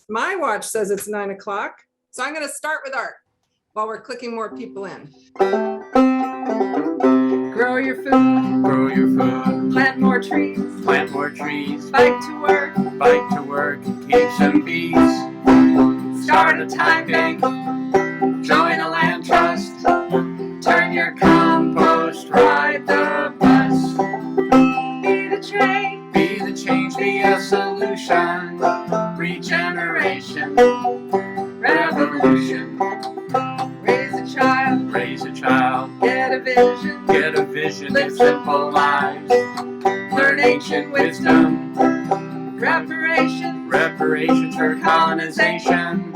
My watch says it's 9 o'clock. So I'm going to start with art while we're clicking more people in. Grow your food. Grow your food. Plant more trees. Plant more trees. Bike to work. Bike to work. Keep some bees. Start a time bank. Join a land trust. Turn your compost. Ride the bus. Be the change. Be the change. Be a solution. Regeneration. Revolution. Raise a child. Raise a child. Get a vision. Get a vision. Live simple lives. Learn ancient wisdom. Reparation. Reparations for colonization.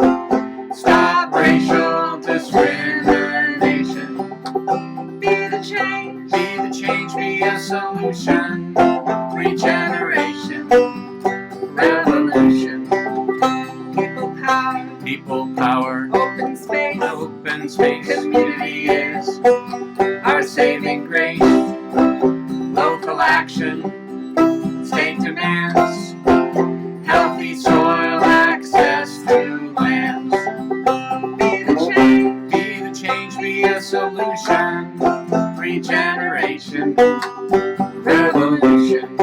Stop racial discrimination. Be the change. Be the change. Be a solution. Regeneration. Revolution. People power. People power. Open space. Open space. Community is our saving grace. Local action. State demands. Healthy soil access to lands. Be the change. Be the change. Be a solution. Regeneration. Revolution.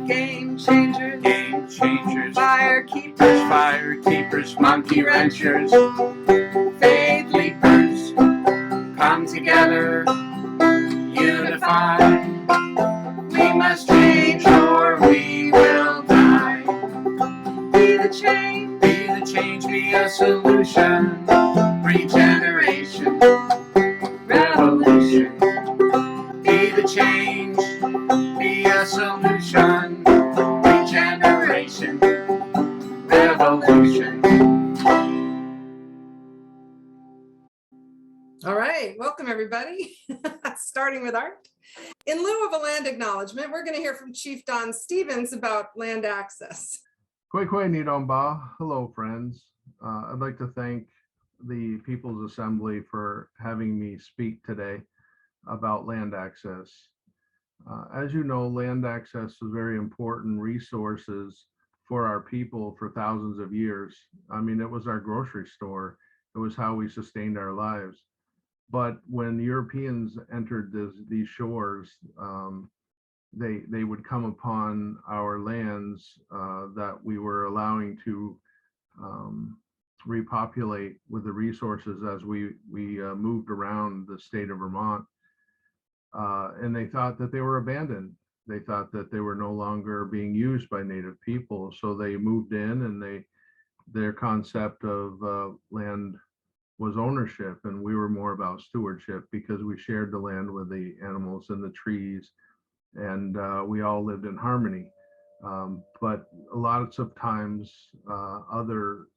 Game changers. Game changers. Fire keepers. Fire keepers. Monkey wrenchers. Faith leapers. Come together. Unified. We must change or we will die. Be the change. Be the change. Be a solution. Regeneration. Revolution. Be the change. Be a solution. Regeneration. Revolution. All right, welcome everybody. Starting with art. In lieu of a land acknowledgement, we're going to hear from Chief Don Stevens about land access. Kwekwe Nidomba. Hello, friends. I'd like to thank the People's Assembly for having me speak today about land access. As you know, land access is very important resources for our people for thousands of years. I mean, it was our grocery store. It was how we sustained our lives. But when Europeans entered these shores, they would come upon our lands that we were allowing to repopulate with the resources as we moved around the state of Vermont. And they thought that they were abandoned. They thought that they were no longer being used by Native people. So they moved in, and their concept of land was ownership, and we were more about stewardship because we shared the land with the animals and the trees, and we all lived in harmony. But lots of times other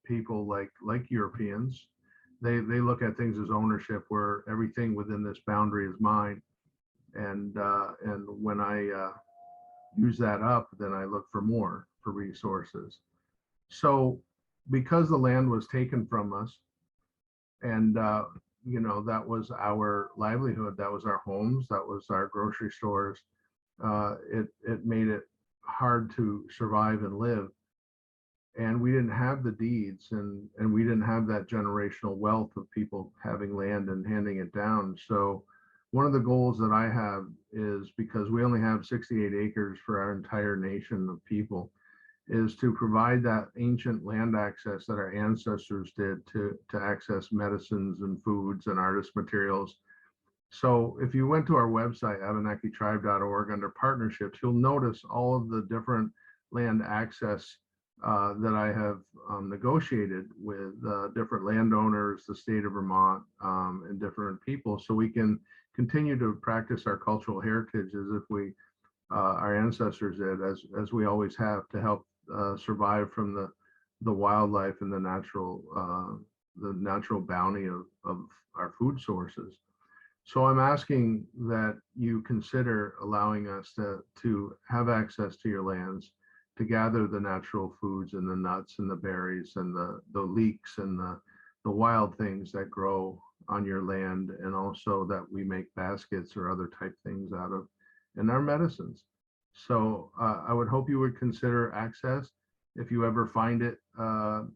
people like Europeans, they look at things as ownership, where everything within this boundary is mine. And when I use that up, then I look for more for resources. So because the land was taken from us, and that was our livelihood, that was our homes, that was our grocery stores, it made it hard to survive and live. And we didn't have the deeds, and we didn't have that generational wealth of people having land and handing it down. So one of the goals that I have is, because we only have 68 acres for our entire nation of people, is to provide that ancient land access that our ancestors did to access medicines and foods and artist materials. So if you went to our website, abanakitribe.org, under partnerships, you'll notice all of the different land access that I have negotiated with different landowners, the state of Vermont, and different people, so we can continue to practice our cultural heritage as if our ancestors did, as we always have, to help survive from the wildlife and the natural bounty of our food sources. So I'm asking that you consider allowing us to have access to your lands, to gather the natural foods and the nuts and the berries and the leeks and the wild things that grow on your land, and also that we make baskets or other type things out of, and our medicines. So I would hope you would consider access. if you ever find it,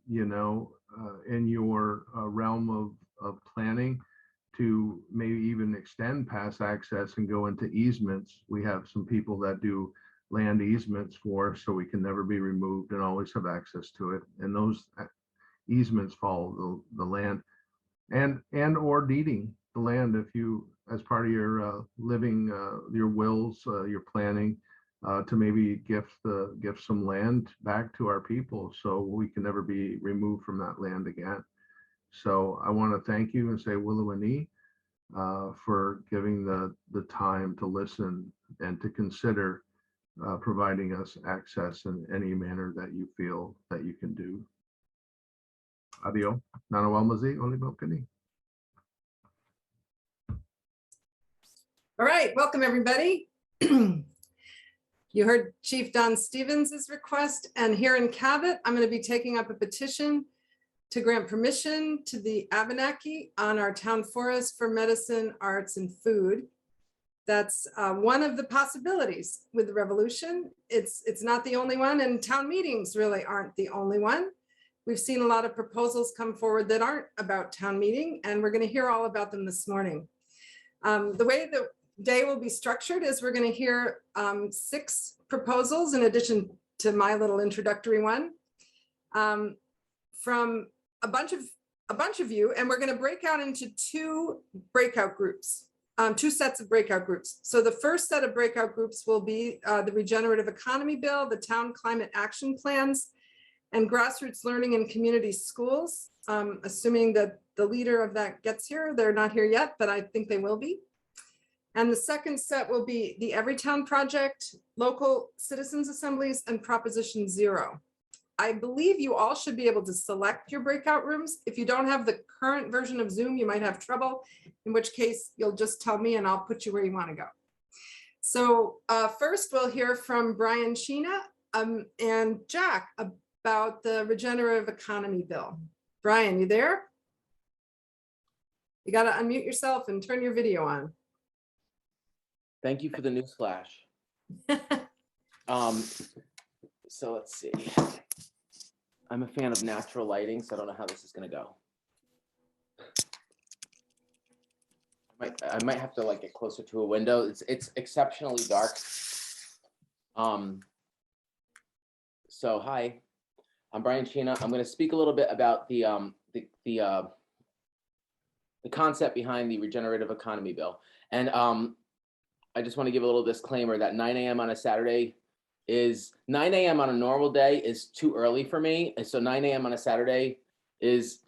in your realm of planning, to maybe even extend pass access and go into easements. We have some people that do land easements for us, so we can never be removed and always have access to it. And those easements follow the land, and or deeding the land if you, as part of your living, your wills, your planning, to maybe gift some land back to our people so we can never be removed from that land again. So I want to thank you and say Willowini for giving the time to listen and to consider providing us access in any manner that you feel that you can do. Adio. Nanawalmazi, Olibokani. All right, welcome everybody. You heard Chief Don Stevens's request, and here in Cabot, I'm going to be taking up a petition to grant permission to the Abenaki on our town forest for medicine, arts, and food. That's one of the possibilities with the revolution. It's not the only one, and town meetings really aren't the only one. We've seen a lot of proposals come forward that aren't about town meeting, and we're going to hear all about them this morning. The way the day will be structured is we're going to hear 6 proposals in addition to my little introductory one from a bunch of you, and we're going to break out into 2 breakout groups, 2 sets of breakout groups. So the first set of breakout groups will be the Regenerative Economy Bill, the Town Climate Action Plans, and Grassroots Learning in Community Schools. Assuming that the leader of that gets here. They're not here yet, but I think they will be. And the second set will be the Everytown Project, local citizens assemblies, and Proposition 0. I believe you all should be able to select your breakout rooms. If you don't have the current version of Zoom, you might have trouble, in which case you'll just tell me and I'll put you where you want to go. So first we'll hear from Brian Sheena and Jack about the Regenerative Economy Bill. Brian, you there? You got to unmute yourself and turn your video on. Thank you for the news flash. So let's see. I'm a fan of natural lighting, so I don't know how this is going to go. I might have to like get closer to a window. It's exceptionally dark. So hi, I'm Brian Sheena. I'm going to speak a little bit about the concept behind the Regenerative Economy Bill, and I just want to give a little disclaimer that 9 a.m. on a Saturday is 9 a.m. on a normal day is too early for me. And so 9 a.m. on a Saturday is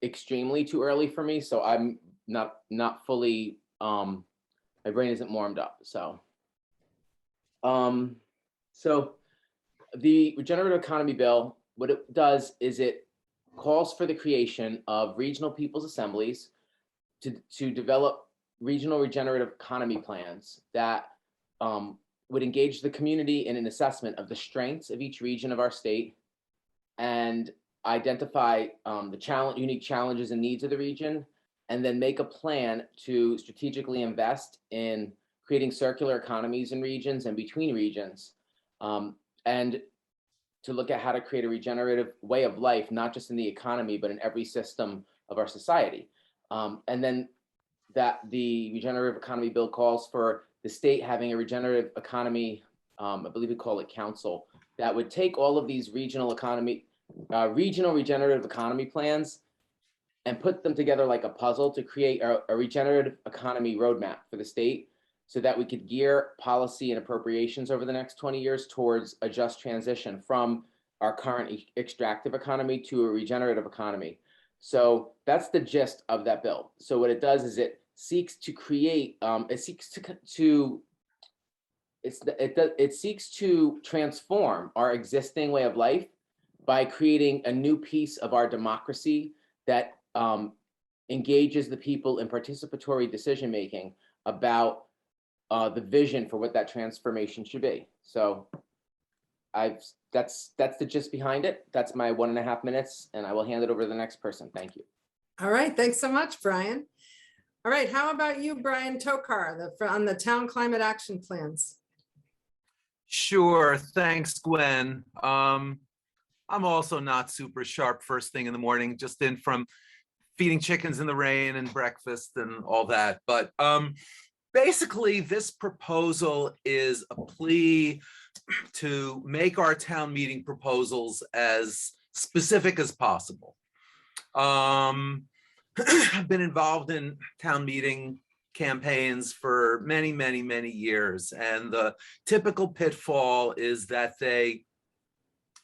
extremely too early for me. So I'm not fully, my brain isn't warmed up. So the Regenerative Economy Bill, what it does is it calls for the creation of regional people's assemblies to develop regional regenerative economy plans that would engage the community in an assessment of the strengths of each region of our state and identify the unique challenges and needs of the region, and then make a plan to strategically invest in creating circular economies in regions and between regions, and to look at how to create a regenerative way of life, not just in the economy, but in every system of our society. And then that the Regenerative Economy Bill calls for the state having a regenerative economy, I believe we call it council, that would take all of these regional regenerative economy plans and put them together like a puzzle to create a regenerative economy roadmap for the state, so that we could gear policy and appropriations over the next 20 years towards a just transition from our current extractive economy to a regenerative economy. So that's the gist of that bill. So what it does is it seeks to create, it seeks to transform our existing way of life by creating a new piece of our democracy that engages the people in participatory decision-making about the vision for what that transformation should be. So that's the gist behind it. That's my 1.5 minutes, and I will hand it over to the next person. Thank you. All right, thanks so much, Brian. All right, how about you, Brian Tokar, on the Town Climate Action Plans? Sure, thanks, Gwen. I'm also not super sharp first thing in the morning, just in from feeding chickens in the rain and breakfast and all that. But basically, this proposal is a plea to make our town meeting proposals as specific as possible. I've been involved in town meeting campaigns for many, many, many years, and the typical pitfall is that they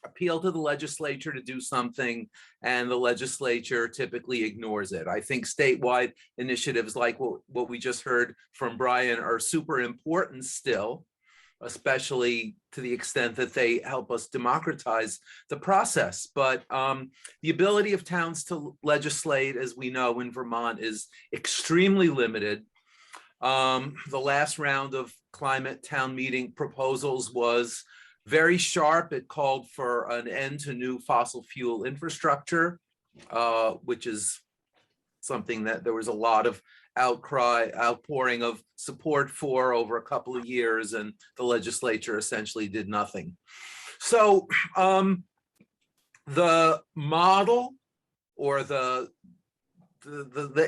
appeal to the legislature to do something, and the legislature typically ignores it. I think statewide initiatives like what we just heard from Brian are super important still, especially to the extent that they help us democratize the process. But the ability of towns to legislate, as we know in Vermont, is extremely limited. The last round of climate town meeting proposals was very sharp. It called for an end to new fossil fuel infrastructure, which is something that there was a lot of outpouring of support for over a couple of years, and the legislature essentially did nothing. So the model, or the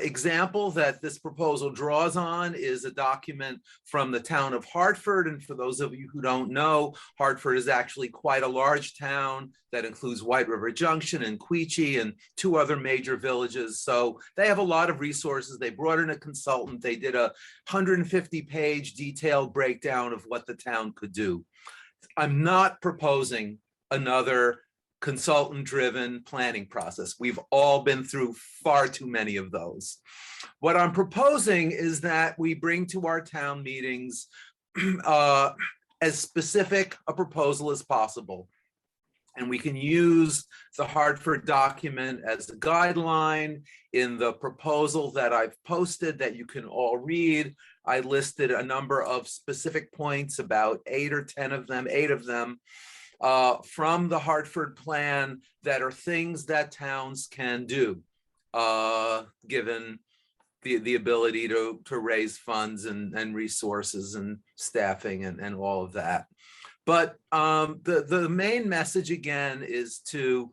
example that this proposal draws on, is a document from the town of Hartford. And for those of you who don't know, Hartford is actually quite a large town that includes White River Junction and Quechee and 2 other major villages. So they have a lot of resources. They brought in a consultant. They did a 150-page detailed breakdown of what the town could do. I'm not proposing another consultant-driven planning process. We've all been through far too many of those. What I'm proposing is that we bring to our town meetings as specific a proposal as possible. And we can use the Hartford document as a guideline. In the proposal that I've posted that you can all read, I listed a number of specific points, about 8 or 10 of them, 8 of them, from the Hartford plan that are things that towns can do, given the ability to raise funds and resources and staffing and all of that. But the main message, again, is to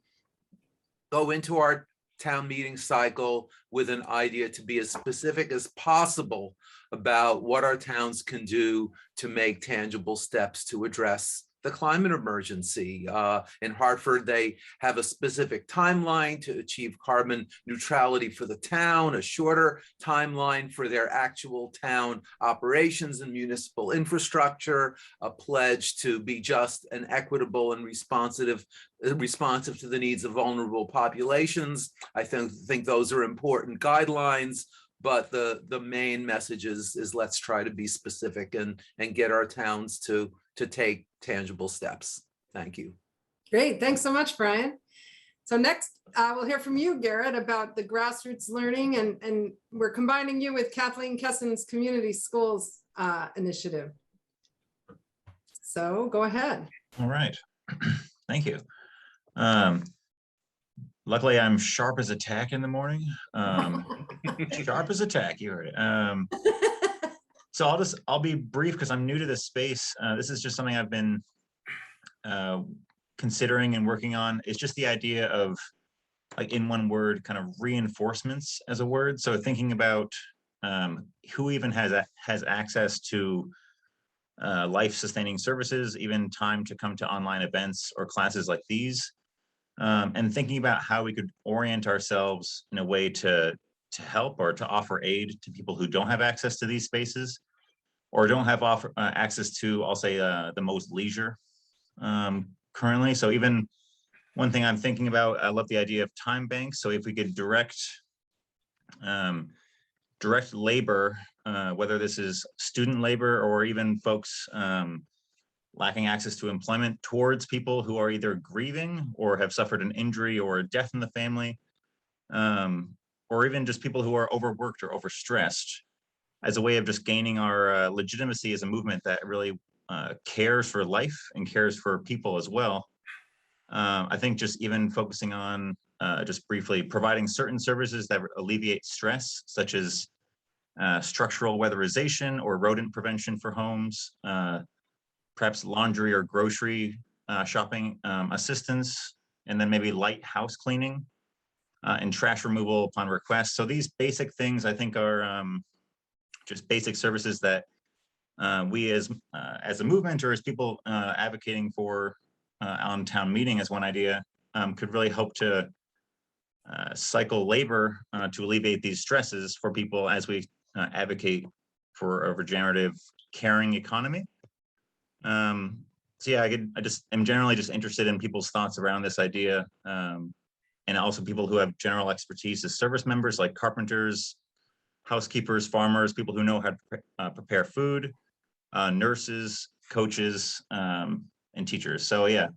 go into our town meeting cycle with an idea to be as specific as possible about what our towns can do to make tangible steps to address the climate emergency. In Hartford, they have a specific timeline to achieve carbon neutrality for the town, a shorter timeline for their actual town operations and municipal infrastructure, a pledge to be just and equitable and responsive to the needs of vulnerable populations. I think those are important guidelines. But the main message is let's try to be specific and get our towns to take tangible steps. Thank you. Great, thanks so much, Brian. So next, we'll hear from you, Garrett, about the grassroots learning, and we're combining you with Kathleen Kessen's Community Schools initiative. So go ahead. All right, thank you. Luckily, I'm sharp as a tack in the morning. Sharp as a tack, you heard it. So I'll be brief because I'm new to this space. This is just something I've been considering and working on. It's just the idea of, like, in one word, kind of reinforcements as a word. So thinking about who even has access to life-sustaining services, even time to come to online events or classes like these. And thinking about how we could orient ourselves in a way to help or to offer aid to people who don't have access to these spaces, or don't have access to, I'll say, the most leisure currently. So even one thing I'm thinking about, I love the idea of time banks. So if we could direct labor, whether this is student labor or even folks lacking access to employment, towards people who are either grieving or have suffered an injury or a death in the family, or even just people who are overworked or overstressed, as a way of just gaining our legitimacy as a movement that really cares for life and cares for people as well. I think just even focusing on, just briefly, providing certain services that alleviate stress, such as structural weatherization or rodent prevention for homes, perhaps laundry or grocery shopping assistance, and then maybe light house cleaning and trash removal upon request. So these basic things I think are just basic services that we as a movement or as people advocating for on town meeting as one idea could really hope to cycle labor to alleviate these stresses for people as we advocate for a regenerative, caring economy. So yeah, I just am generally just interested in people's thoughts around this idea, and also people who have general expertise as service members like carpenters, housekeepers, farmers, people who know how to prepare food, nurses, coaches, and teachers. So yeah,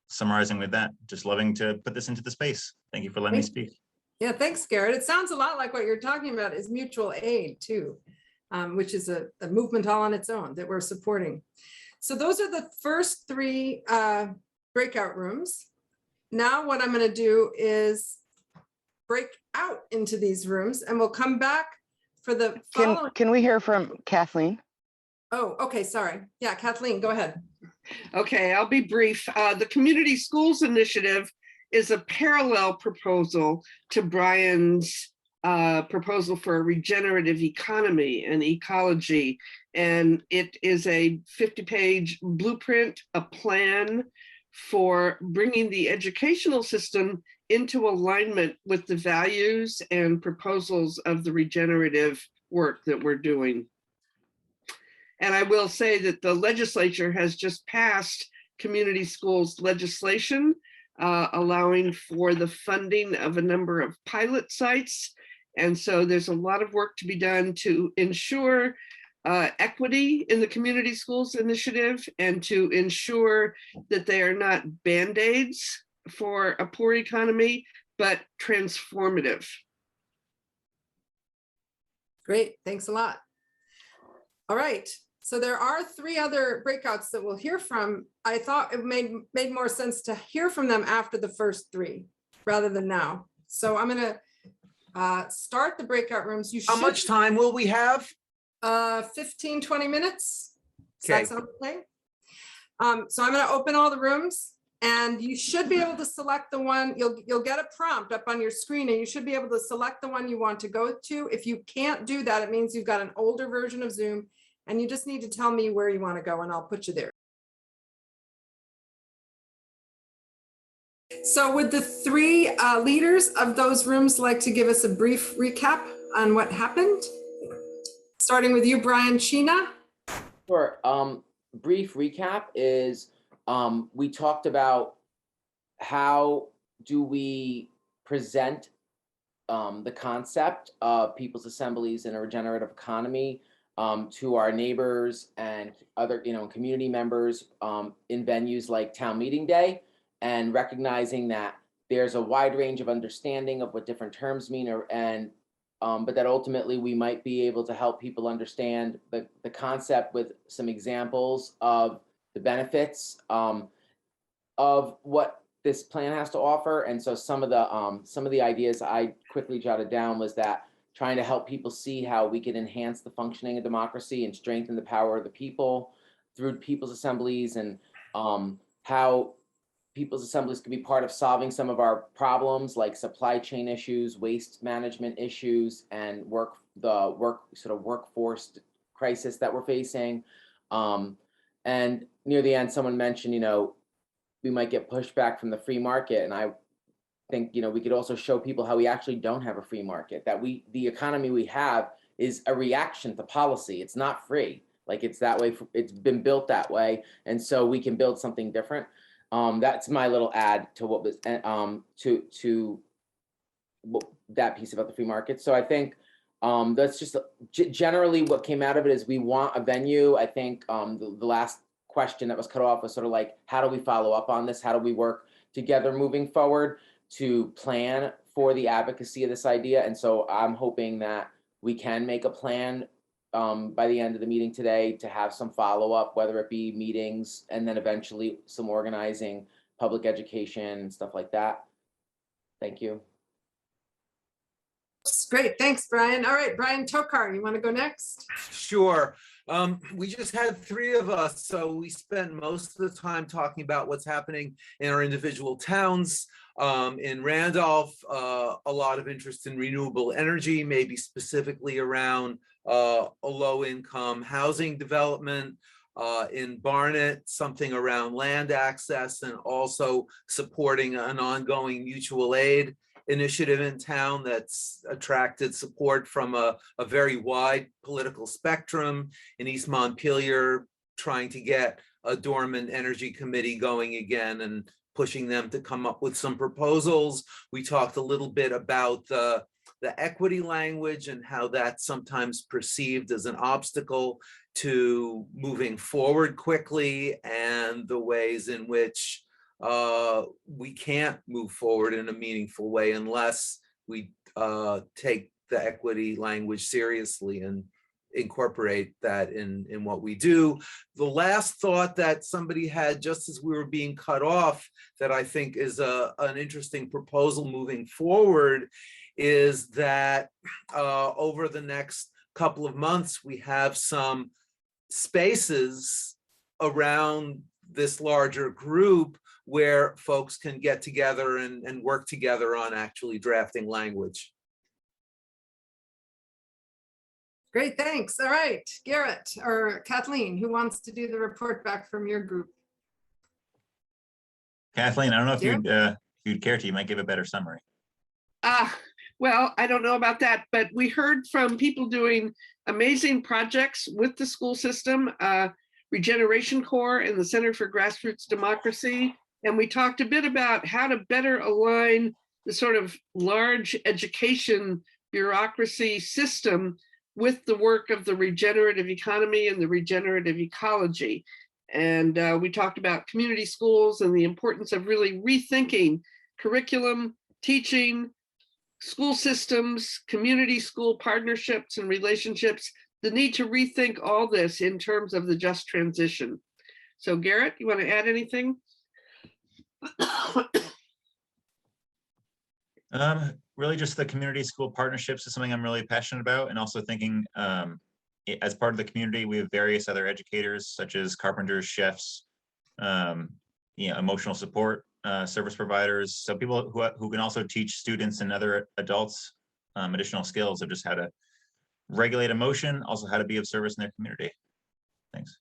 summarizing with that, just loving to put this into the space. Thank you for letting me speak. Yeah, thanks, Garrett. It sounds a lot like what you're talking about is mutual aid too, which is a movement all on its own that we're supporting. So those are the first three breakout rooms. Now what I'm going to do is break out into these rooms and we'll come back for the following. Can we hear from Kathleen? Oh, okay, sorry. Yeah, Kathleen, go ahead. Okay, I'll be brief. The Community Schools Initiative is a parallel proposal to Brian's proposal for a regenerative economy and ecology. And it is a 50-page blueprint, a plan for bringing the educational system into alignment with the values and proposals of the regenerative work that we're doing. And I will say that the legislature has just passed community schools legislation, allowing for the funding of a number of pilot sites. And so there's a lot of work to be done to ensure equity in the Community Schools Initiative and to ensure that they are not Band-Aids for a poor economy, but transformative. Great, thanks a lot. All right, so there are three other breakouts that we'll hear from. I thought it made more sense to hear from them after the first three rather than now. So I'm gonna start the breakout rooms. How much time will we have? 15, 20 minutes. Does Okay. that sound okay? So I'm going to open all the rooms and you should be able to select the one, you'll get a prompt up on your screen and you should be able to select the one you want to go to. If you can't do that, it means you've got an older version of Zoom and you just need to tell me where you want to go and I'll put you there. So would the three leaders of those rooms like to give us a brief recap on what happened? Starting with you, Brian Sheena. Sure. Brief recap is we talked about how do we present the concept of people's assemblies in a regenerative economy to our neighbors and other community members in venues like town meeting day, and recognizing that there's a wide range of understanding of what different terms mean, but that ultimately we might be able to help people understand the concept with some examples of the benefits of what this plan has to offer. And so some of the ideas I quickly jotted down was that trying to help people see how we can enhance the functioning of democracy and strengthen the power of the people through people's assemblies, and how people's assemblies could be part of solving some of our problems like supply chain issues, waste management issues, and workforce crisis that we're facing. And near the end, someone mentioned, we might get pushback from the free market. And I think, we could also show people how we actually don't have a free market, that the economy we have is a reaction to policy. It's not free. Like it's that way, it's been built that way. And so we can build something different. That's my little add to what was to that piece about the free market. So I think that's just generally what came out of it is we want a venue. I think the last question that was cut off was sort of like, how do we follow up on this? How do we work together moving forward to plan for the advocacy of this idea? And so I'm hoping that we can make a plan by the end of the meeting today to have some follow-up, whether it be meetings and then eventually some organizing, public education and stuff like that. Thank you. Great, thanks, Brian. All right, Brian Tokar, you want to go next? Sure. We just had 3 of us, so we spent most of the time talking about what's happening in our individual towns. In Randolph, a lot of interest in renewable energy, maybe specifically around a low-income housing development. In Barnet, something around land access and also supporting an ongoing mutual aid initiative in town that's attracted support from a very wide political spectrum. In East Montpelier, trying to get a dormant energy committee going again and pushing them to come up with some proposals. We talked a little bit about the equity language and how that's sometimes perceived as an obstacle to moving forward quickly, and the ways in which we can't move forward in a meaningful way unless we take the equity language seriously and incorporate that in what we do. The last thought that somebody had just as we were being cut off that I think is an interesting proposal moving forward is that over the next couple of months, we have some spaces around this larger group where folks can get together and work together on actually drafting language. Great, thanks. All right, Garrett or Kathleen, who wants to do the report back from your group? Kathleen, I don't know if Yeah. you'd care to, you might give a better summary. Well, I don't know about that, but we heard from people doing amazing projects with the school system, Regeneration Corps and the Center for Grassroots Democracy. And we talked a bit about how to better align the sort of large education bureaucracy system with the work of the regenerative economy and the regenerative ecology. And we talked about community schools and the importance of really rethinking curriculum, teaching, school systems, community school partnerships and relationships, the need to rethink all this in terms of the just transition. So Garrett, you want to add anything? Really just the community school partnerships is something I'm really passionate about, and also thinking as part of the community, we have various other educators such as carpenters, chefs, emotional support service providers. So people who can also teach students and other adults additional skills of just how to regulate emotion, also how to be of service in their community. Thanks.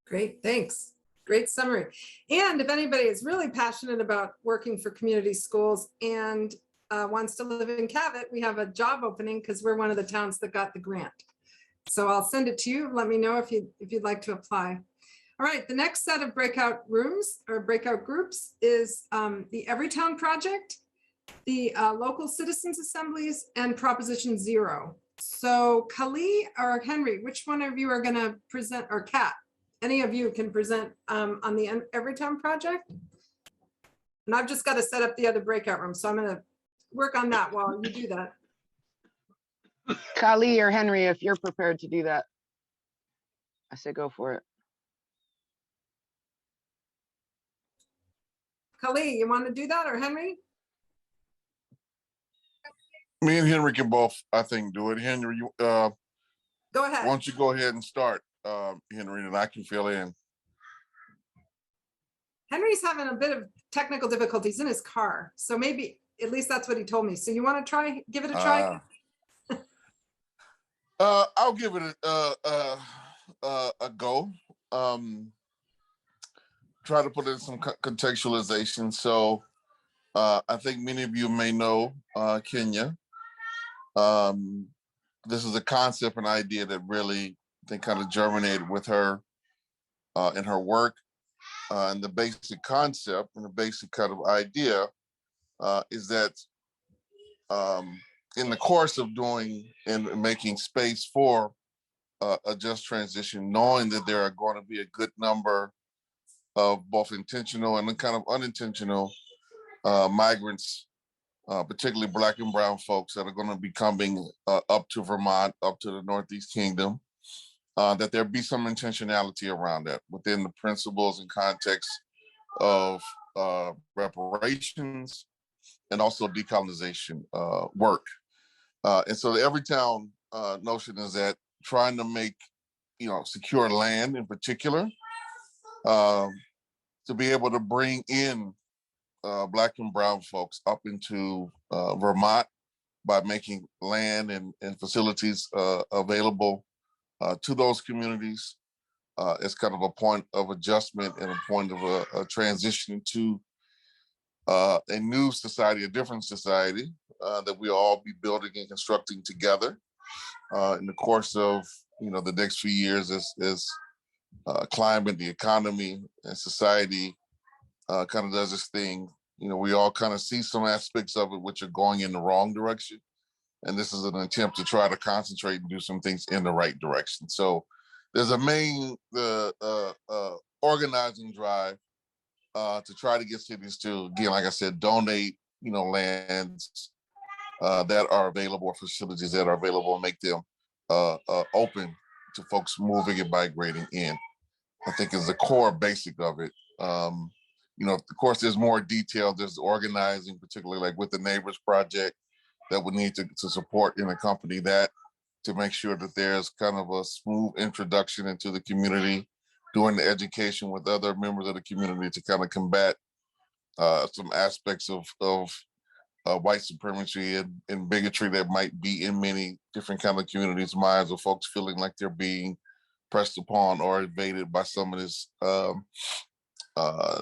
Great, thanks. Great summary. And if anybody is really passionate about working for community schools and wants to live in Cabot, we have a job opening because we're one of the towns that got the grant. So I'll send it to you. Let me know if you'd like to apply. All right, the next set of breakout rooms or breakout groups is the Everytown Project, the local citizens assemblies, and Proposition 0. So Kali or Henry, which one of you are going to present, or Kat? Any of you can present on the Everytown Project? And I've just got to set up the other breakout room, so I'm going to work on that while you do that. Kali or Henry, if you're prepared to do that, I say go for it. Kali, you want to do that, or Henry? Me and Henry can both, I think, do it. Henry, you Go why ahead. don't you go ahead and start, Henry, and I can fill in. Henry's having a bit of technical difficulties in his car, so maybe at least that's what he told me. So you want to try, give it a try? I'll give it a go. Try to put in some contextualization. So I think many of you may know Kenya. This is a concept and idea that really, I think, kind of germinated with her in her work. And the basic concept and the basic kind of idea is that in the course of doing and making space for a just transition, knowing that there are going to be a good number of both intentional and kind of unintentional migrants, particularly Black and brown folks that are going to be coming up to Vermont, up to the Northeast Kingdom, that there be some intentionality around that within the principles and context of reparations and also decolonization work. And so the Everytown notion is that trying to make secure land in particular, to be able to bring in Black and brown folks up into Vermont by making land and facilities available to those communities. It's kind of a point of adjustment and a point of a transition to a new society, a different society that we all be building and constructing together in the course of the next few years as climate, the economy, and society kind of does this thing. We all kind of see some aspects of it which are going in the wrong direction. And this is an attempt to try to concentrate and do some things in the right direction. So there's a main organizing drive to try to get cities to, again, like I said, donate, lands that are available, facilities that are available, and make them open to folks moving and migrating in. I think is the core basic of it. Of course, there's more detail. There's organizing, particularly like with the Neighbors Project, that would need to support and accompany that to make sure that there's kind of a smooth introduction into the community, doing the education with other members of the community to kind of combat some aspects of white supremacy and bigotry that might be in many different kind of communities' minds, of folks feeling like they're being pressed upon or invaded by some of this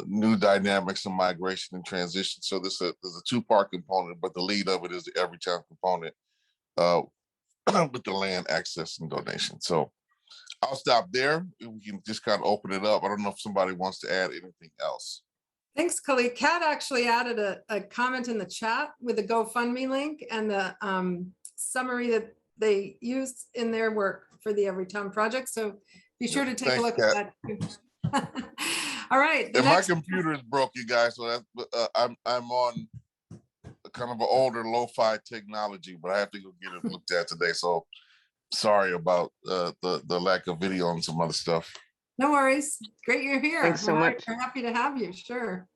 new dynamics of migration and transition. So there's a two-part component, but the lead of it is the Everytown component with the land access and donation. So I'll stop there. We can just kind of open it up. I don't know if somebody wants to add anything else. Thanks, Khalid. Kat actually added a comment in the chat with the GoFundMe link and the summary that they used in their work for the Everytown Project. So be sure to take a look at that. All right. And my computer is broke, you guys. So I'm on kind of an older lo-fi technology, but I have to go get it looked at today. So sorry about the lack of video and some other stuff. No worries. Great you're here. Thanks so much. We're happy to have you. Sure.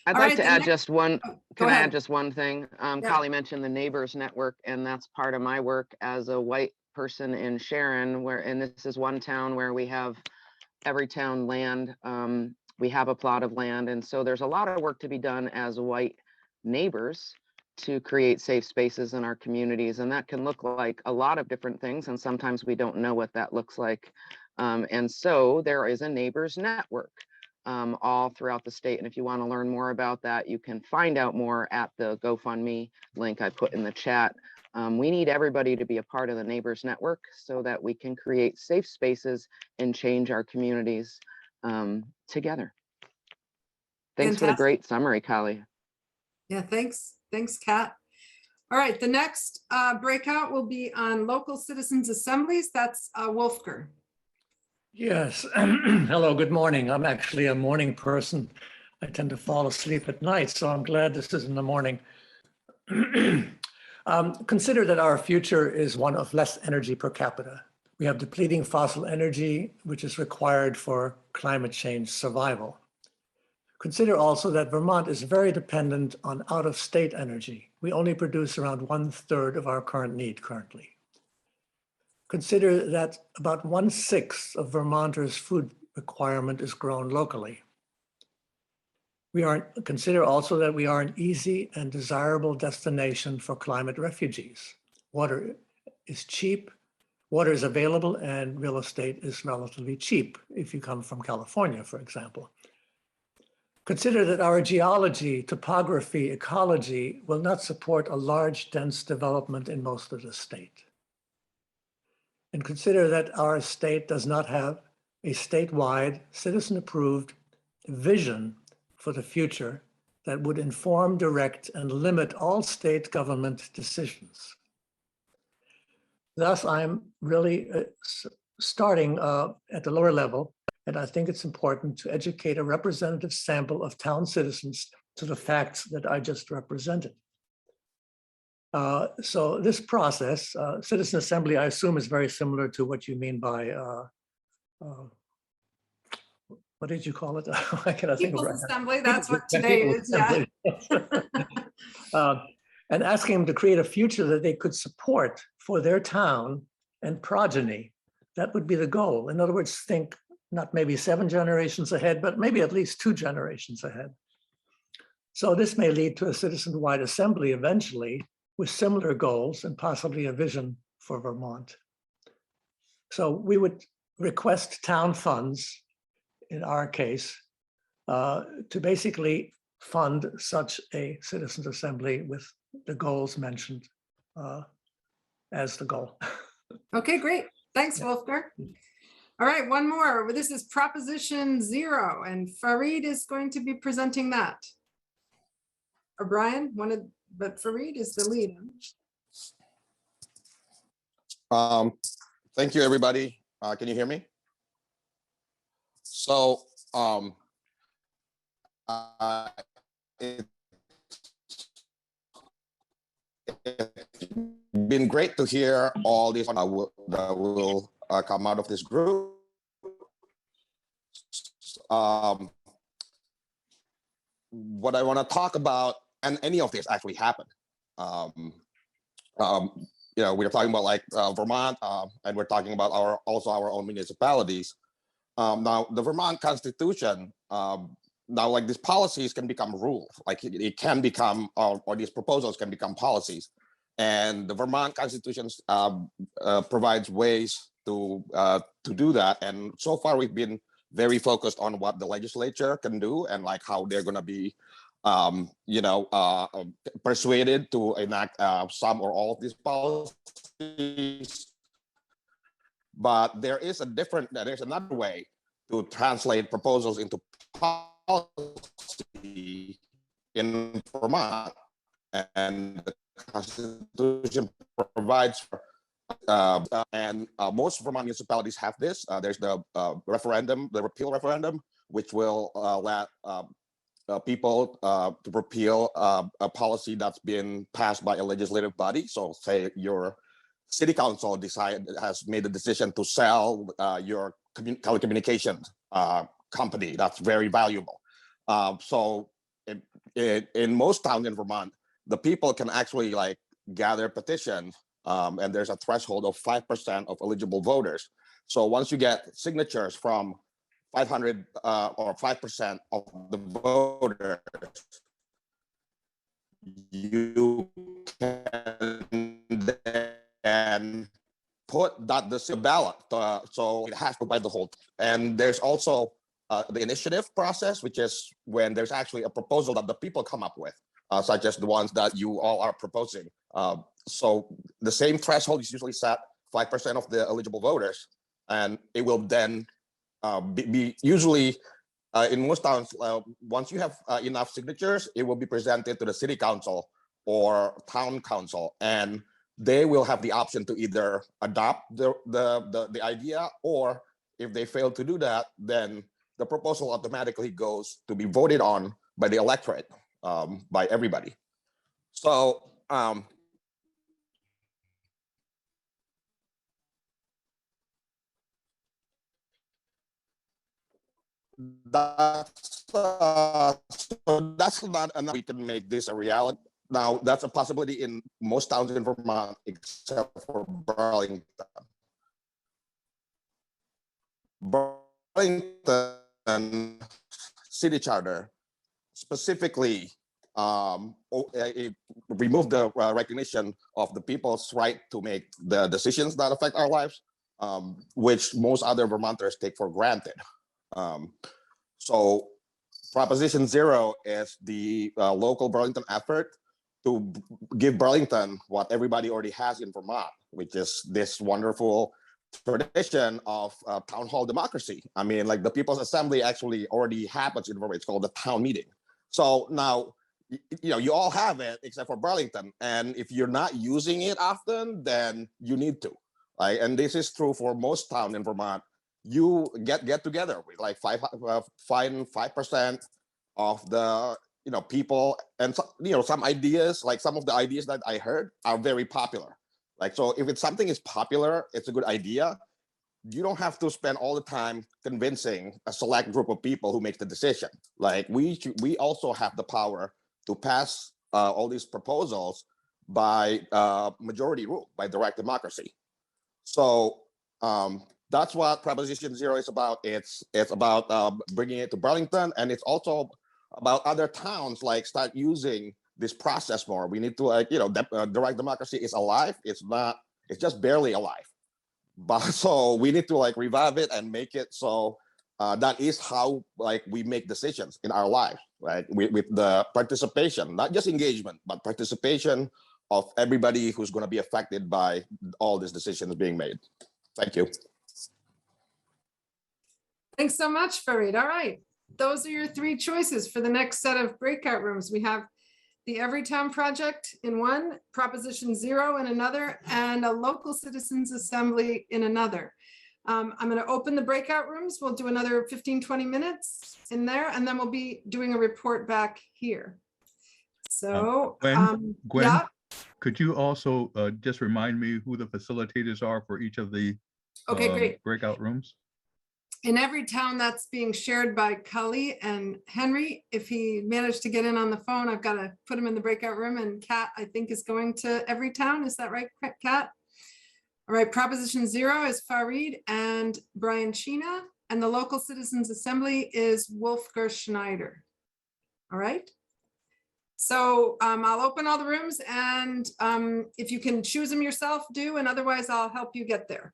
I'd All like right, to the add next- just one. Go Can I ahead. add just one thing? Kali mentioned the Neighbors Network, and that's part of my work as a white person in Sharon, and this is one town where we have Everytown land. We have a plot of land, and so there's a lot of work to be done as white neighbors to create safe spaces in our communities, and that can look like a lot of different things, and sometimes we don't know what that looks like. And so there is a Neighbors Network all throughout the state, and if you want to learn more about that, you can find out more at the GoFundMe link I put in the chat. We need everybody to be a part of the Neighbors Network so that we can create safe spaces and change our communities together. Thanks for the Fantastic. great summary, Kali. Yeah, thanks. Thanks, Kat. All right, the next breakout will be on local citizens assemblies. That's Wolfger. Yes. Hello, good morning. I'm actually a morning person. I tend to fall asleep at night, so I'm glad this is in the morning. Consider that our future is one of less energy per capita. We have depleting fossil energy, which is required for climate change survival. Consider also that Vermont is very dependent on out-of-state energy. We only produce around 1/3 of our current need currently. Consider that about 1/6 of Vermonters' food requirement is grown locally. Consider also that we are an easy and desirable destination for climate refugees. Water is cheap, water is available, and real estate is relatively cheap if you come from California, for example. Consider that our geology, topography, ecology will not support a large, dense development in most of the state. And consider that our state does not have a statewide, citizen-approved vision for the future that would inform, direct, and limit all state government decisions. Thus, I'm really starting at the lower level, and I think it's important to educate a representative sample of town citizens to the facts that I just represented. So this process, citizen assembly, I assume is very similar to what you mean by, what did you call it? I cannot think of it People's right now. Assembly, that's what today People's is, yeah. Assembly. And asking them to create a future that they could support for their town and progeny That would be the goal. In other words, think not maybe 7 generations ahead, but maybe at least 2 generations ahead. So this may lead to a citizen-wide assembly eventually with similar goals and possibly a vision for Vermont. So we would request town funds, in our case, to basically fund such a citizens' assembly with the goals mentioned as the goal. Okay, great. Thanks, Yeah. Wolfgang. All right, one more. This is Proposition 0, and Fareed is going to be presenting that. Or Brian, but Fareed is the lead. Thank you, everybody. Can you hear me? So, it's been great to hear all this that will come out of this group. What I want to talk about, and any of this actually happened. You know, we're talking about like Vermont, and we're talking about also our own municipalities. Now, the Vermont Constitution, now like these policies can become rules, like it can become, or these proposals can become policies. And the Vermont Constitution provides ways to do that. And so far we've been very focused on what the legislature can do and like how they're going to be you know, persuaded to enact some or all of these policies. But there's another way to translate proposals into policy in Vermont, and the Constitution provides for, and most Vermont municipalities have this. There's the referendum, the repeal referendum, which will let people to repeal a policy that's been passed by a legislative body. So say your city council has made a decision to sell your telecommunications company that's very valuable. So in most towns in Vermont, the people can actually like gather petitions, and there's a threshold of 5% of eligible voters. So once you get signatures from 500 or 5% of the voters, you can then put that the ballot. So it has to buy the whole. And there's also the initiative process, which is when there's actually a proposal that the people come up with, such as the ones that you all are proposing. So the same threshold is usually set 5% of the eligible voters, and it will then be usually in most towns, once you have enough signatures, it will be presented to the city council or town council, and they will have the option to either adopt the idea, or if they fail to do that, then the proposal automatically goes to be voted on by the electorate, by everybody. So that's not enough. We can make this a reality. Now, that's a possibility in most towns in Vermont, except for Burlington. Burlington city charter specifically remove the recognition of the people's right to make the decisions that affect our lives, which most other Vermonters take for granted. So Proposition 0 is the local Burlington effort to give Burlington what everybody already has in Vermont, which is this wonderful tradition of town hall democracy. I mean, like the People's Assembly actually already happens in Vermont. It's called the town meeting. So now, you know, you all have it except for Burlington. And if you're not using it often, then you need to. Right? And this is true for most towns in Vermont. You get together with like 5% of the people, and some ideas, like some of the ideas that I heard are very popular. Like, so if it's something is popular, it's a good idea. You don't have to spend all the time convincing a select group of people who make the decision. Like we also have the power to pass all these proposals by majority rule, by direct democracy. So that's what Proposition Zero is about. It's about bringing it to Burlington, and it's also about other towns like start using this process more. We need to direct democracy is alive. It's not. It's just barely alive. But so we need to revive it and make it so that is how we make decisions in our life, right? With the participation, not just engagement, but participation of everybody who's going to be affected by all these decisions being made. Thank you. Thanks so much, Farid. All right. Those are your three choices for the next set of breakout rooms. We have the Everytown Project in one, Proposition Zero in another, and a local citizens assembly in another. I'm going to open the breakout rooms. We'll do another 15, 20 minutes in there, and then we'll be doing a report back here. So, Gwen, yeah. could you also just remind me who the facilitators are for each of the Okay, great. breakout rooms? In Everytown, that's being shared by Cully and Henry. If he managed to get in on the phone, I've got to put him in the breakout room, and Kat, I think, is going to Everytown. Is that right, Kat? All right, Proposition Zero is Farid and Brian Chena, and the local citizens assembly is Wolfgar Schneider. All right. So I'll open all the rooms, and if you can choose them yourself, do, and otherwise I'll help you get there.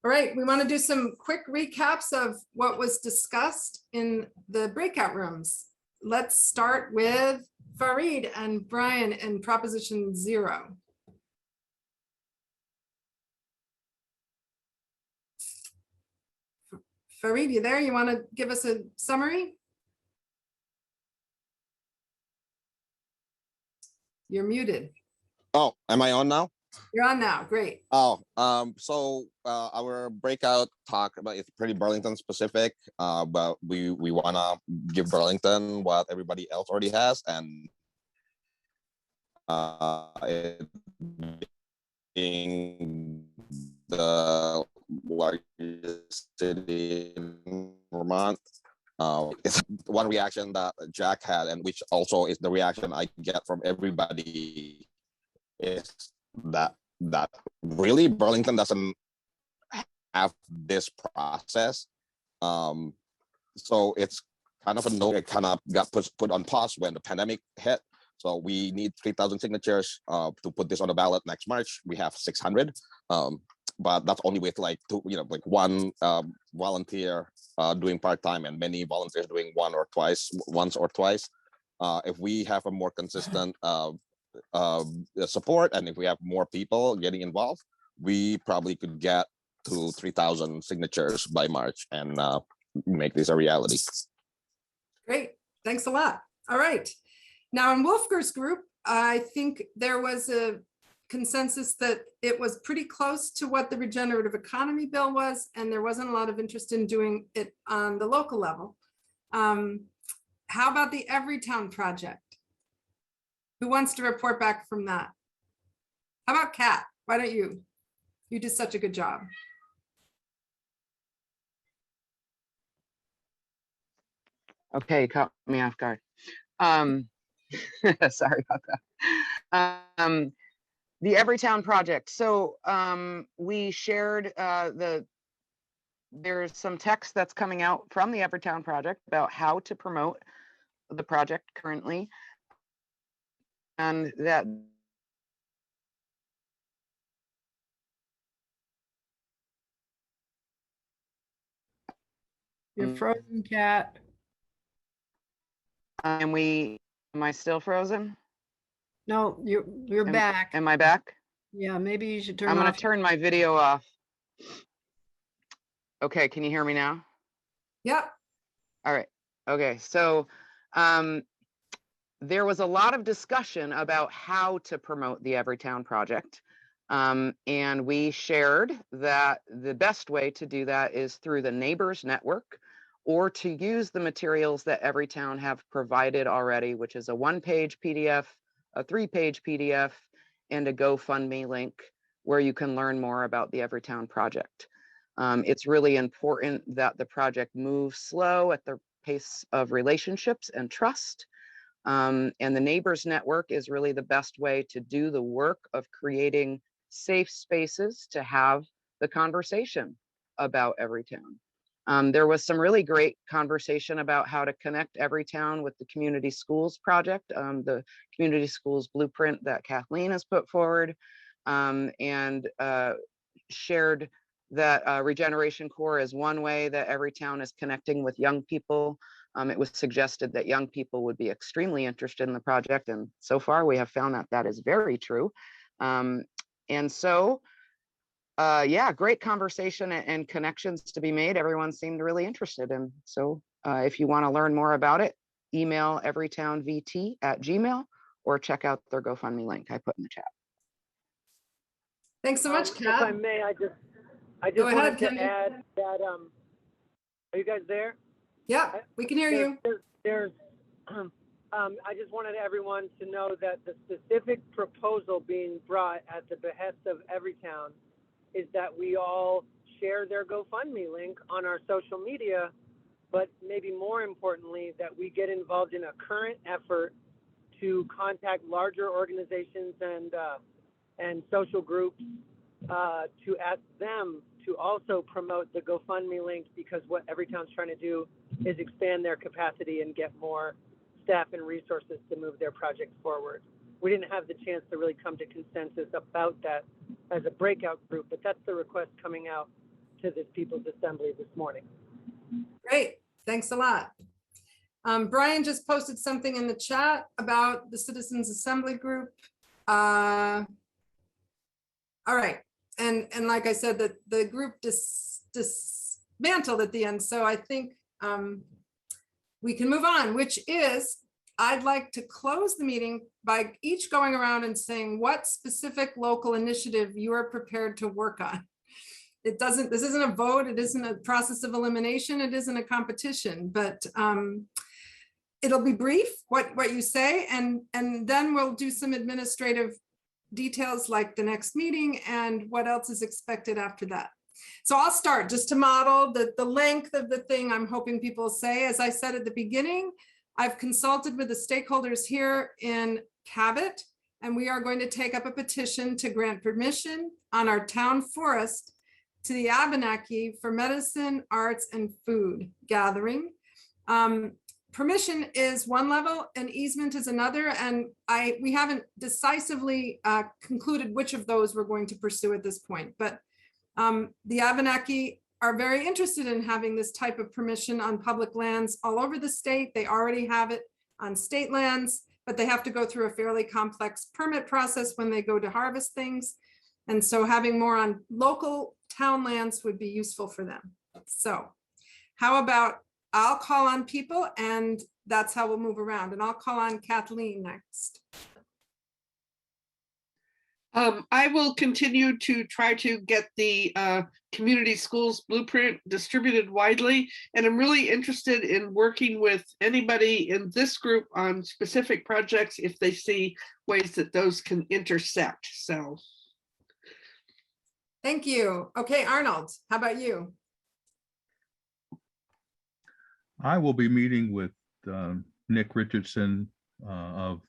All right, we want to do some quick recaps of what was discussed in the breakout rooms. Let's start with Farid and Brian and Proposition Zero. Farid, you there? You want to give us a summary? You're muted. Oh, am I on now? You're on now. Great. Oh, so our breakout talk about it's pretty Burlington specific, but we want to give Burlington what everybody else already has, and it being the largest city in Vermont. It's one reaction that Jack had, and which also is the reaction I get from everybody, is that really Burlington doesn't have this process. So it's kind of a no, it kind of got put on pause when the pandemic hit. So we need 3,000 signatures to put this on the ballot next March. We have 600, but that's only with one volunteer doing part-time and many volunteers doing once or twice. If we have a more consistent support, and if we have more people getting involved, we probably could get to 3,000 signatures by March and make this a reality. Great, thanks a lot. All right, now in Wolfgar's group, I think there was a consensus that it was pretty close to what the regenerative economy bill was, and there wasn't a lot of interest in doing it on the local level. How about the Everytown Project? Who wants to report back from that? How about Kat? Why don't you? You did such a good job. Okay, caught me off guard. Sorry about that. The Everytown Project. So we shared there's some text that's coming out from the Everytown Project about how to promote the project currently. And that You're frozen, Kat. am I still frozen? No, you're back. Am I back? Yeah, maybe you should turn I'm off. going to turn my video off. Okay, can you hear me now? Yep. All right. Okay, so there was a lot of discussion about how to promote the Everytown Project. And we shared that the best way to do that is through the Neighbors Network, or to use the materials that Everytown have provided already, which is a 1-page PDF, a 3-page PDF, and a GoFundMe link where you can learn more about the Everytown Project. It's really important that the project moves slow at the pace of relationships and trust. And the Neighbors Network is really the best way to do the work of creating safe spaces to have the conversation about Everytown. There was some really great conversation about how to connect Everytown with the Community Schools Project, the Community Schools Blueprint that Kathleen has put forward, and shared that Regeneration Corps is one way that Everytown is connecting with young people. It was suggested that young people would be extremely interested in the project, and so far we have found that that is very true. And so, yeah, great conversation and connections to be made. Everyone seemed really interested. And so if you want to learn more about it, email everytownvt@gmail.com or check out their GoFundMe link I put in the chat. Thanks so much, If I Kat. may, I just Go ahead, wanted to Kenny. add that, are you guys there? Yeah, we can hear you. I just wanted everyone to know that the specific proposal being brought at the behest of Everytown is that we all share their GoFundMe link on our social media, but maybe more importantly, that we get involved in a current effort to contact larger organizations and social groups to ask them to also promote the GoFundMe link, because what Everytown's trying to do is expand their capacity and get more staff and resources to move their projects forward. We didn't have the chance to really come to consensus about that as a breakout group, but that's the request coming out to this People's Assembly this morning. Great, thanks a lot. Brian just posted something in the chat about the Citizens Assembly Group. All right, and like I said, the group dismantled at the end, so I think we can move on, which is, I'd like to close the meeting by each going around and saying what specific local initiative you are prepared to work on. This isn't a vote, it isn't a process of elimination, it isn't a competition, but it'll be brief, what you say, and then we'll do some administrative details like the next meeting and what else is expected after that. So I'll start just to model the length of the thing I'm hoping people say. As I said at the beginning, I've consulted with the stakeholders here in Cabot, and we are going to take up a petition to grant permission on our town forest to the Abenaki for medicine, arts, and food gathering. Permission is one level and easement is another, and we haven't decisively concluded which of those we're going to pursue at this point, but the Abenaki are very interested in having this type of permission on public lands all over the state. They already have it on state lands, but they have to go through a fairly complex permit process when they go to harvest things. And so having more on local town lands would be useful for them. So how about I'll call on people and that's how we'll move around. And I'll call on Kathleen next. I will continue to try to get the community schools blueprint distributed widely. And I'm really interested in working with anybody in this group on specific projects if they see ways that those can intersect. So. Thank you. Okay, Arnold, how about you? I will be meeting with Nick Richardson of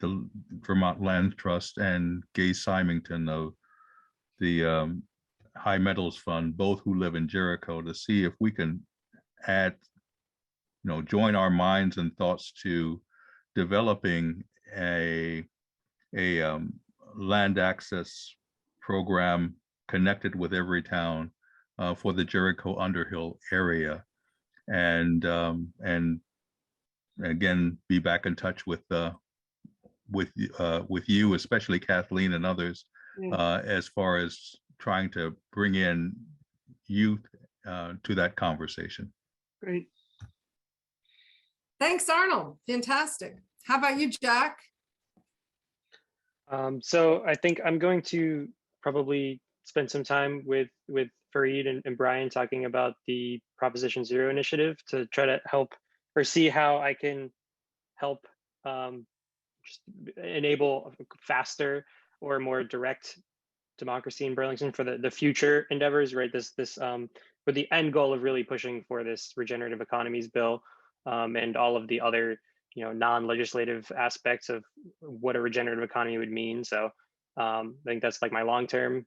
the Vermont Land Trust and Gay Symington of the High Metals Fund, both who live in Jericho, to see if we can add, join our minds and thoughts to developing a land access program connected with Everytown for the Jericho Underhill area, and again be back in touch with you, especially Kathleen and others, as far as trying to bring in youth to that conversation. Great. Thanks, Arnold. Fantastic. How about you, Jack? So I think I'm going to probably spend some time with Fareed and Brian talking about the Proposition Zero initiative to try to help or see how I can help just enable faster or more direct democracy in Burlington for the future endeavors, right? This for the end goal of really pushing for this regenerative economies bill and all of the other non-legislative aspects of what a regenerative economy would mean. So I think that's like my long-term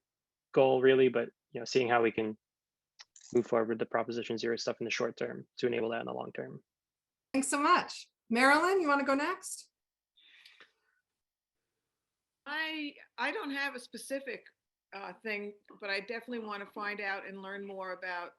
goal, really. But seeing how we can move forward with the Proposition 0 stuff in the short term to enable that in the long term. Thanks so much. Marilyn, you want to go next? I don't have a specific thing, but I definitely want to find out and learn more about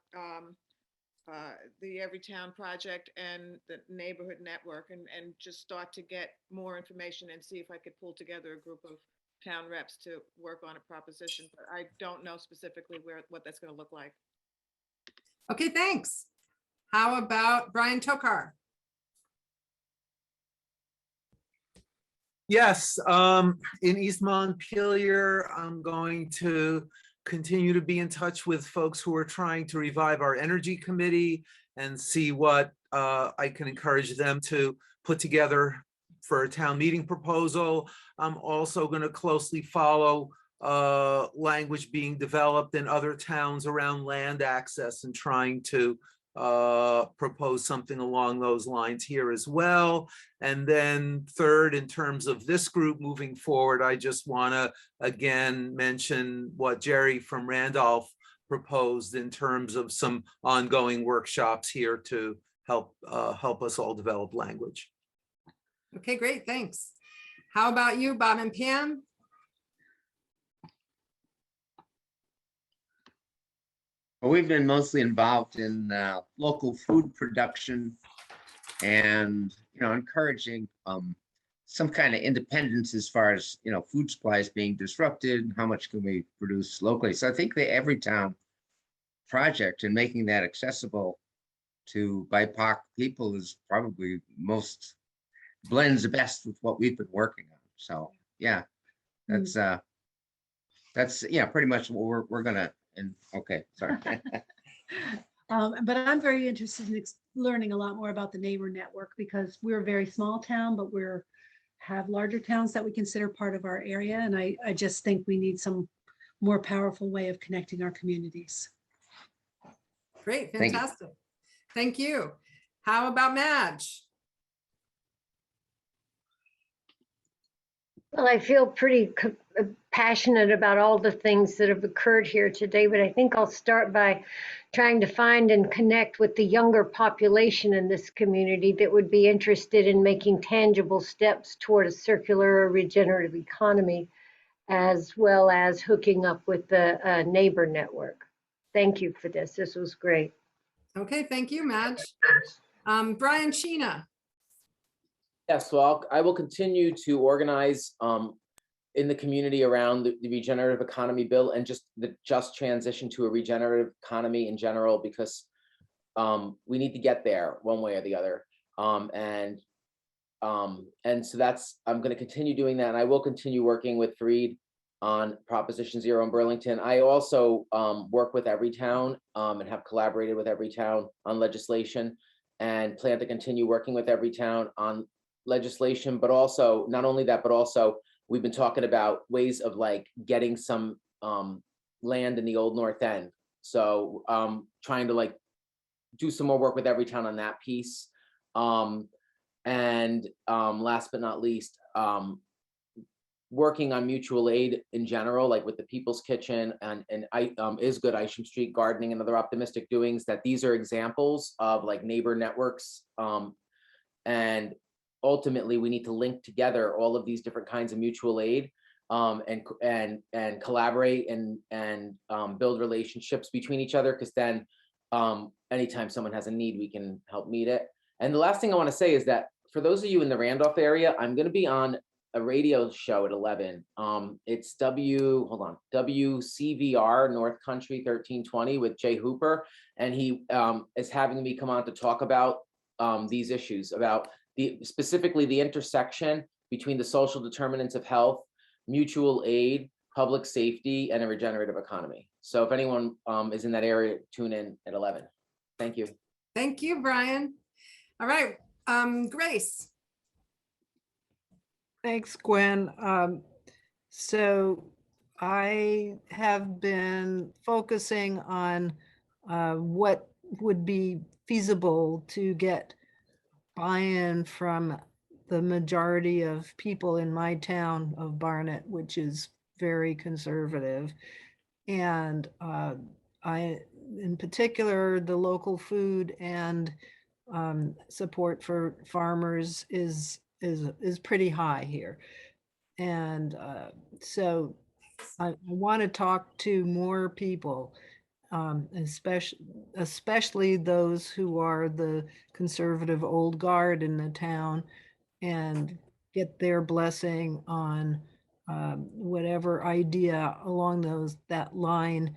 the Everytown Project and the neighborhood network, and just start to get more information and see if I could pull together a group of town reps to work on a proposition. But I don't know specifically what that's going to look like. Okay, thanks. How about Brian Tokar? Yes, in East Montpelier, I'm going to continue to be in touch with folks who are trying to revive our energy committee and see what I can encourage them to put together for a town meeting proposal. I'm also going to closely follow language being developed in other towns around land access and trying to propose something along those lines here as well. And then third, in terms of this group moving forward, I just want to again mention what Jerry from Randolph proposed in terms of some ongoing workshops here to help us all develop language. Okay, great, thanks. How about you, Bob and Pam? Well, we've been mostly involved in local food production and, encouraging some kind of independence as far as, food supplies being disrupted, how much can we produce locally. So I think the Everytown Project and making that accessible to BIPOC people is probably blends the best with what we've been working on. So yeah, that's pretty much what we're gonna. And okay, sorry. But I'm very interested in learning a lot more about the neighbor network, because we're a very small town, but have larger towns that we consider part of our area. And I just think we need some more powerful way of connecting our communities. Great, fantastic. Thank you. How about Madge? Well, I feel pretty passionate about all the things that have occurred here today, but I think I'll start by trying to find and connect with the younger population in this community that would be interested in making tangible steps toward a circular or regenerative economy, as well as hooking up with the neighbor network. Thank you for this. This was great. Okay, thank you, Madge. Brian Sheena. Yes, well, I will continue to organize in the community around the regenerative economy bill and just the just transition to a regenerative economy in general, because we need to get there one way or the other. And so I'm going to continue doing that. And I will continue working with Fareed on Proposition 0 in Burlington. I also work with Everytown and have collaborated with Everytown on legislation, and plan to continue working with Everytown on legislation. But also, not only that, but also we've been talking about ways of like getting some land in the old North End. So trying to like do some more work with Everytown on that piece. And last but not least, working on mutual aid in general, like with the People's Kitchen and Is Good, Isham Street Gardening, and other optimistic doings, that these are examples of like neighbor networks. And ultimately we need to link together all of these different kinds of mutual aid and collaborate and build relationships between each other, because then anytime someone has a need, we can help meet it. And the last thing I want to say is that for those of you in the Randolph area, I'm going to be on a radio show at 11. It's WCVR North Country 1320 with Jay Hooper, and he is having me come on to talk about these issues, about specifically the intersection between the social determinants of health, mutual aid, public safety, and a regenerative economy. So if anyone is in that area, tune in at 11. Thank you. Thank you, Brian. All right, Grace. Thanks, Gwen. So I have been focusing on what would be feasible to get buy-in from the majority of people in my town of Barnet, which is very conservative. And in particular, the local food and support for farmers is pretty high here. And so I want to talk to more people, especially those who are the conservative old guard in the town, and get their blessing on whatever idea along that line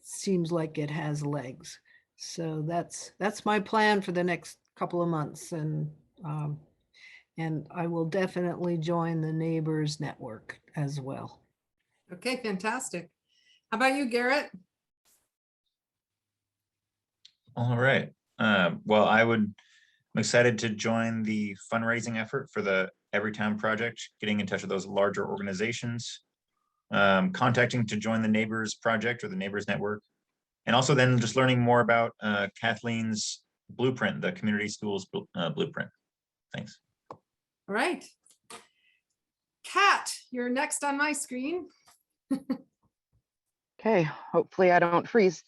seems like it has legs. So that's my plan for the next couple of months, and I will definitely join the neighbors network as well. Okay, fantastic. How about you, Garrett? All right. Well, I'm excited to join the fundraising effort for the Everytown Project, getting in touch with those larger organizations, contacting to join the Neighbors Project or the Neighbors Network, and also then just learning more about Kathleen's blueprint, the community schools blueprint. Thanks. All right. Kat, you're next on my screen. Okay, hopefully I don't freeze.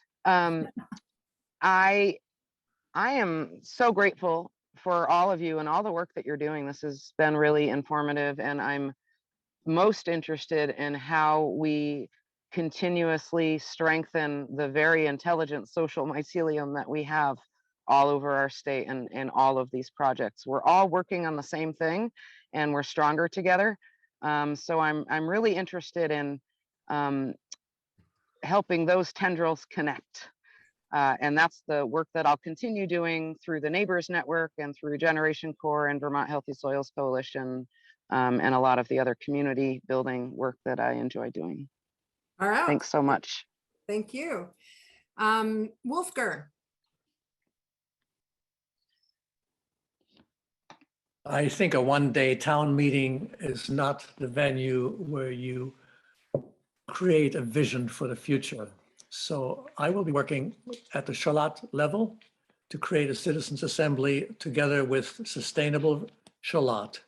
I am so grateful for all of you and all the work that you're doing. This has been really informative, and I'm most interested in how we continuously strengthen the very intelligent social mycelium that we have all over our state and in all of these projects. We're all working on the same thing, and we're stronger together. So I'm really interested in helping those tendrils connect. And that's the work that I'll continue doing through the Neighbors Network and through Generation Core and Vermont Healthy Soils Coalition, and a lot of the other community building work that I enjoy doing. All right. Thanks so much. Thank you. Wolfgar. I think a one-day town meeting is not the venue where you create a vision for the future. So I will be working at the Charlotte level to create a citizens assembly together with Sustainable Charlotte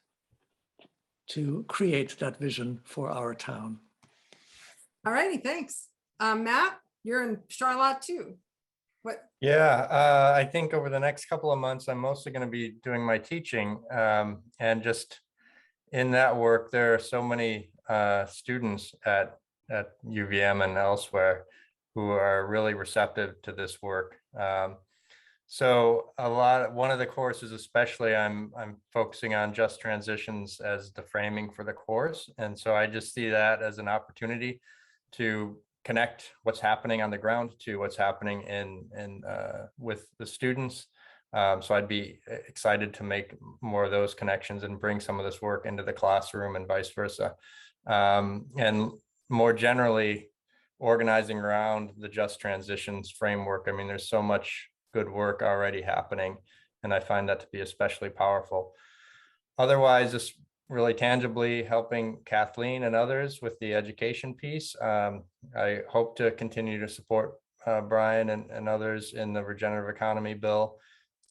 to create that vision for our town. All righty, thanks. Matt, you're in Charlotte too. What? Yeah, I think over the next couple of months, I'm mostly going to be doing my teaching. And just in that work, there are so many students at UVM and elsewhere who are really receptive to this work. So one of the courses, especially, I'm focusing on just transitions as the framing for the course. And so I just see that as an opportunity to connect what's happening on the ground to what's happening with the students. So I'd be excited to make more of those connections and bring some of this work into the classroom and vice versa. And more generally, organizing around the just transitions framework. I mean, there's so much good work already happening, and I find that to be especially powerful. Otherwise, just really tangibly helping Kathleen and others with the education piece. I hope to continue to support Brian and others in the regenerative economy bill,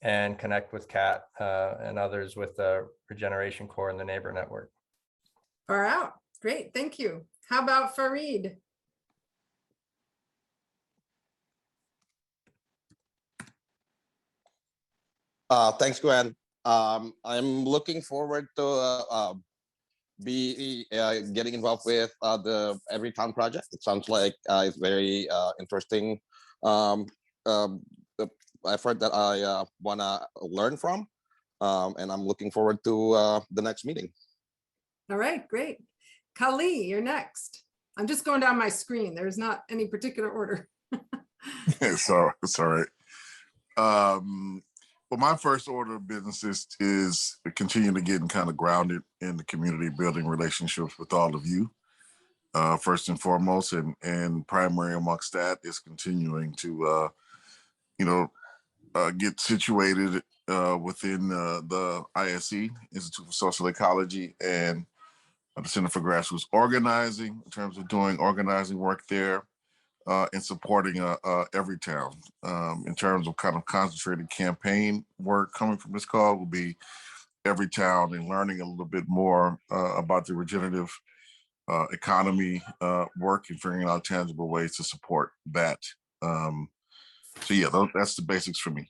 and connect with Kat and others with the Regeneration Core and the Neighbor Network. Far out. Great, thank you. How about Fareed? Thanks, Gwen. I'm looking forward to be getting involved with the Everytown Project. It sounds like it's very interesting effort that I want to learn from, and I'm looking forward to the next meeting. All right, great. Kali, you're next. I'm just going down my screen. There's not any particular order. It's all right. Well, my first order of business is continue to get kind of grounded in the community, building relationships with all of you. First and foremost, and primary amongst that is continuing to, get situated within the ISE, Institute for Social Ecology, and the Center for Grassroots Organizing in terms of doing organizing work there. And supporting Everytown in terms of kind of concentrated campaign work coming from this call will be Everytown and learning a little bit more about the regenerative economy work and figuring out tangible ways to support that. So yeah, that's the basics for me.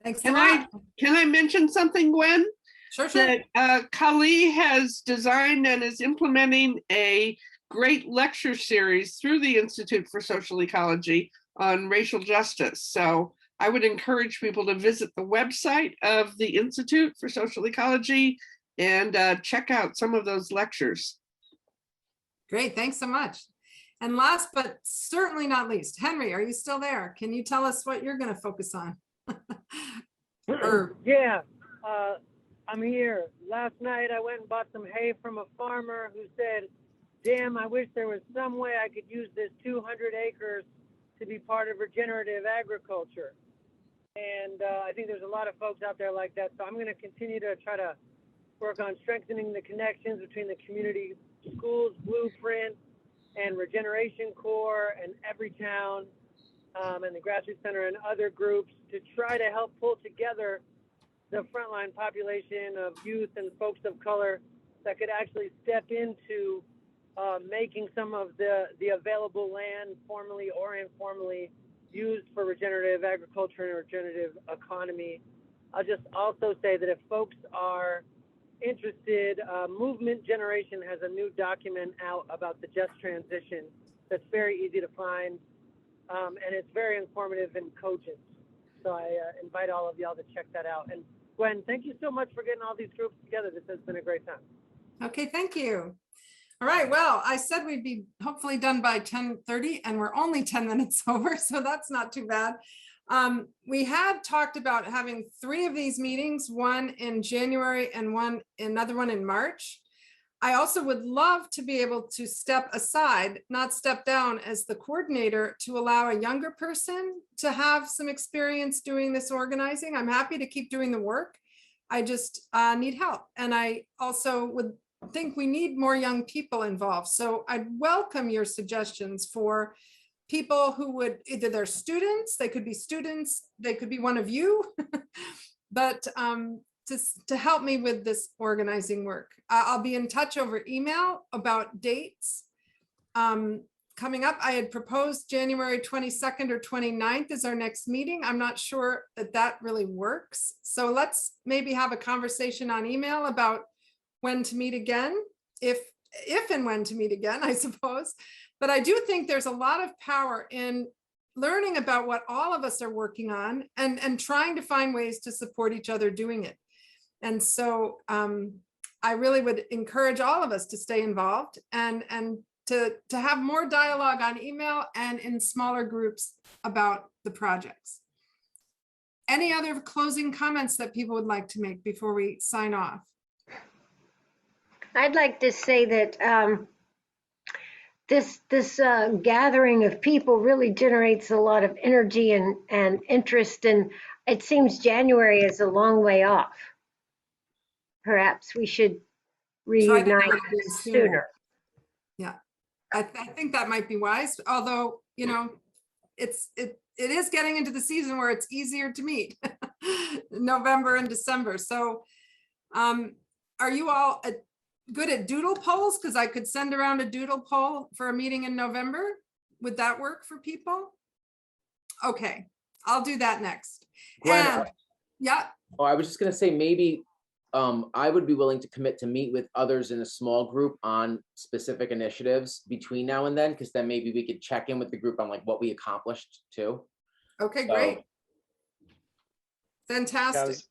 Thanks a Can lot. I mention something, Gwen? Sure, sure. That Kali has designed and is implementing a great lecture series through the Institute for Social Ecology on racial justice. So I would encourage people to visit the website of the Institute for Social Ecology and check out some of those lectures. Great, thanks so much. And last but certainly not least, Henry, are you still there? Can you tell us what you're going to focus on? Yeah, I'm here. Last night I went and bought some hay from a farmer who said, damn, I wish there was some way I could use this 200 acres to be part of regenerative agriculture. And I think there's a lot of folks out there like that. So I'm going to continue to try to work on strengthening the connections between the community schools blueprint and Regeneration Corps and Everytown and the Grassroots Center and other groups to try to help pull together the frontline population of youth and folks of color that could actually step into making some of the available land, formally or informally, used for regenerative agriculture and regenerative economy. I'll just also say that if folks are interested, Movement Generation has a new document out about the just transition that's very easy to find, and it's very informative and cogent. So I invite all of y'all to check that out. And Gwen, thank you so much for getting all these groups together. This has been a great time. Okay, thank you. All right, well, I said we'd be hopefully done by 10:30 and we're only 10 minutes over, so that's not too bad. We had talked about having 3 of these meetings, one in January and another one in March. I also would love to be able to step aside, not step down as the coordinator, to allow a younger person to have some experience doing this organizing. I'm happy to keep doing the work. I just need help. And I also would think we need more young people involved. So I'd welcome your suggestions for people who would, either they're students, they could be one of you, but to help me with this organizing work. I'll be in touch over email about dates coming up. I had proposed January 22nd or 29th as our next meeting. I'm not sure that really works. So let's maybe have a conversation on email about when to meet again, if and when to meet again, I suppose. But I do think there's a lot of power in learning about what all of us are working on and trying to find ways to support each other doing it. And so I really would encourage all of us to stay involved and to have more dialogue on email and in smaller groups about the projects. Any other closing comments that people would like to make before we sign off? I'd like to say that this gathering of people really generates a lot of energy and interest, and it seems January is a long way off. Perhaps we should reunite sooner. Yeah, I think that might be wise, although, you know, it is getting into the season where it's easier to meet, November and December. So are you all good at Doodle Polls? Because I could send around a Doodle poll for a meeting in November. Would that work for people? Okay, I'll do that next. Gwen, And yeah. Oh, I was just gonna say, maybe I would be willing to commit to meet with others in a small group on specific initiatives between now and then, because then maybe we could check in with the group on like what we accomplished too. Okay, So, great. Fantastic.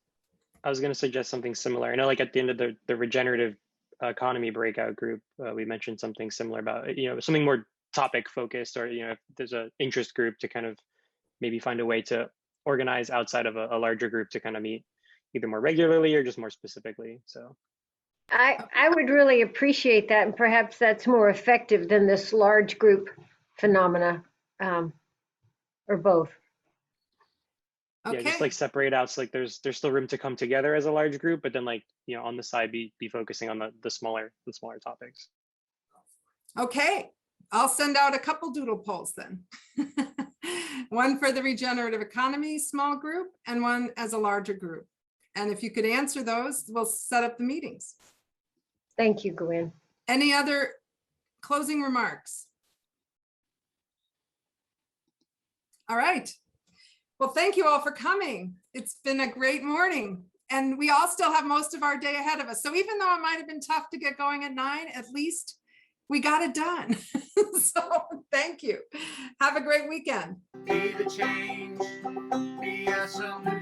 I was going to suggest something similar. I know, like at the end of the regenerative economy breakout group, we mentioned something similar about, you know, something more topic focused, or, you know, if there's an interest group, to kind of maybe find a way to organize outside of a larger group to kind of meet either more regularly or just more specifically. So I would really appreciate that, and perhaps that's more effective than this large group phenomena, or both. Yeah, just like separate out, so like there's still room to come together as a large group, but then, like, you know, on the side be focusing on the smaller topics. Okay, I'll send out a couple Doodle polls then. One for the regenerative economy small group and one as a larger group. And if you could answer those, we'll set up the meetings. Thank you, Gwen. Any other closing remarks? All right. Well, thank you all for coming. It's been a great morning. And we all still have most of our day ahead of us. So even though it might have been tough to get going at 9, at least we got it done. So thank you. Have a great weekend. Be the change, be a solution.